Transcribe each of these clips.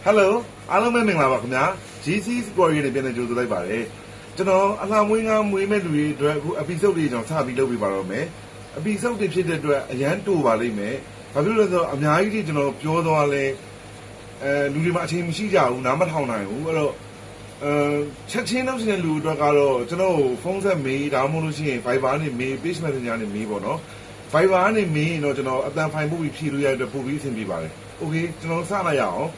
Hello အားလုံးပဲမင်္ဂလာပါခင်ဗျာ GC Square ရဲ့ပြန်လည်ကြိုဆိုလိုက်ပါတယ်ကျွန်တော်အလှမွေးငါမွေးမဲ့လူတွေအတွက်အခု episode တွေကျွန်တော်စပြီးလုပ်ပြပါတော့မယ် episode တွေဖြစ်တဲ့အတွက်အရန်တူပါလိမ့်မယ်ဘာဖြစ်လို့လဲဆိုတော့အများကြီးကျွန်တော်ပြောသွားလဲလူတွေမှာအချိန်မရှိကြဘူးနားမထောင်နိုင်ဘူးအဲ့တော့ချက်ချင်းလုပ်နေတဲ့လူတွေအတွက်ကတော့ကျွန်တော်ဖုန်းဆက်မေးဒါမှမဟုတ်လို့ရှိရင် Viber နဲ့မေး Page Messenger နဲ့မေးပေါ့နော် Viber နဲ့မေးရင်တော့ကျွန်တော်အတန်ဖိုင်ပို့ပြီးဖြည့်လို့ရတဲ့အတွက်ပို့ပြီးအဆင်ပြေပါတယ် Okay ကျွန်တော်စလိုက်ရအောင်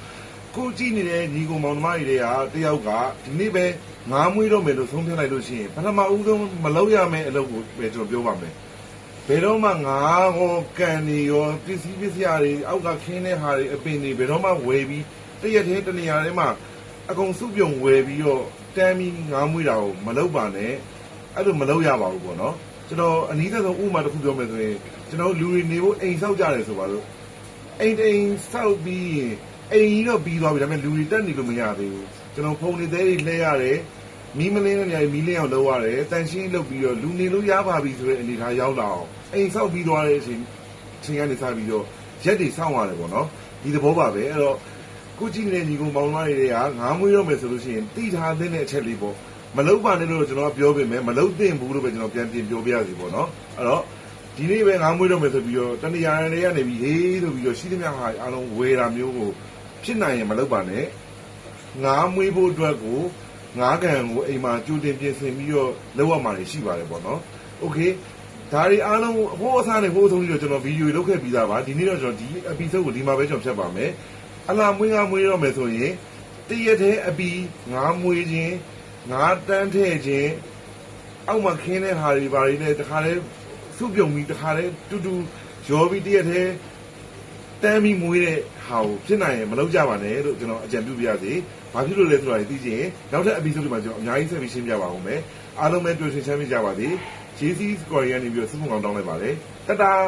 ကိုကြည့်နေတဲ့ညီကောင်မောင်နှမတွေကတယောက်ကဒီနေ့ပဲငားမွေးတော့မယ်လို့ဆုံးဖြတ်လိုက်လို့ရှိရင်ပထမဦးဆုံးမလုပ်ရမယ့်အလုပ်ကိုပဲကျွန်တော်ပြောပါမယ်ဘယ်တော့မှငားရောကန်နေရောပစ္စည်းတွေအောက်ကခင်းတဲ့ဟာတွေအပင်တွေဘယ်တော့မှဝယ်ပြီးတရက်တည်းတနေရာထဲမှာအကုန်စုပြုံဝယ်ပြီးတော့တမ်းပြီးငားမွေးတာကိုမလုပ်ပါနဲ့အဲ့လိုမလုပ်ရပါဘူးပေါ့နော်ကျွန်တော်အနည်းဆုံးဥပမာတစ်ခုပြောမယ်ဆိုရင်ကျွန်တော်လူတွေနေဖို့အိမ်ဆောက်ကြတယ်ဆိုပါလို့အိမ်ဆောက်ပြီးရင်အိမ်ကြီးတော့ပြီးသွားပြီဒါပေမဲ့လူတွေတက်နေလို့မရသေးဘူးကျွန်တော်ဖုန်းတွေသေးတွေလှည့်ရတယ်မီးမလင်းတဲ့နေရာမီးလင်းအောင်လုပ်ရတယ်တန်ရှင်းလုပ်ပြီးတော့လူနေလို့ရပါပြီဆိုတဲ့အနေထားရောက်လာအောင်အိမ်ဆောက်ပြီးသွားတဲ့အချိန်ကနေစပြီးတော့ရက်တွေစောင့်ရတယ်ပေါ့နော်ဒီသဘောပါပဲအဲ့တော့ကိုကြည့်နေတဲ့ညီကောင်မောင်နှမတွေကငားမွေးတော့မယ်ဆိုလို့ရှိရင်တိထားတဲ့အချက်လေးပေါ့မလုပ်ပါနဲ့လို့ကျွန်တော်ပြောပေးမယ်မလုပ်သင့်ဘူးလို့ပဲကျွန်တော်ပြန်ပြင်ပြောပြရစီပေါ့နော်အဲ့တော့ဒီနေ့ပဲငားမွေးတော့မယ်ဆိုပြီးတော့တဏှာတွေကနေပြီးဟေးဆိုပြီးတော့ရှိသမျှဟာအားလုံးဝယ်တာမျိုးကိုဖြစ်နိုင်ရင်မလုပ်ပါနဲ့ငားမွေးဖို့အတွက်ကိုငားကန်ကိုအိမ်မှာကြိုတင်ပြင်ဆင်ပြီးတော့လုပ်ရမှာရှိပါတယ်ပေါ့နော်โอเคဒါတွေအားလုံးဟိုအစားနဲ့ဟိုအဆုံးပြီးတော့ကျွန်တော်ဗီဒီယိုလုပ်ခဲ့ပြီးသားပါဒီနေ့တော့ကျွန်တော်ဒီ episode ကိုဒီမှာပဲကျွန်တော်ဖြတ်ပါမယ်အလားမွေးငားမွေးတော့မယ်ဆိုရင်တရက်တည်းအပီငားမွေးခြင်းငားတန်းထည့်ခြင်းအောက်မှာခင်းတဲ့ဟာတွေဘာတွေနဲ့တခါလဲစုပြုံပြီးတခါလဲတူတူရောပြီးတရက်တည်းတမ်းပြီးမွေးတဲ့ဟာကိုဖြစ်နိုင်ရင်မလုပ်ကြပါနဲ့လို့ကျွန်တော်အကြံပြုပြရစီ။ဘာဖြစ်လို့လဲဆိုတာသိချင်ရင်နောက်ထပ် episode တွေမှာကျွန်တော်အများကြီးဆက်ပြီးရှင်းပြပါဦးမယ်။အားလုံးပဲတွေ့ဆုံချမ်းမြေ့ကြပါစေ။ JC Square ကနေပြီးတော့စုံအောင်တောင်းလိုက်ပါလေ။တတား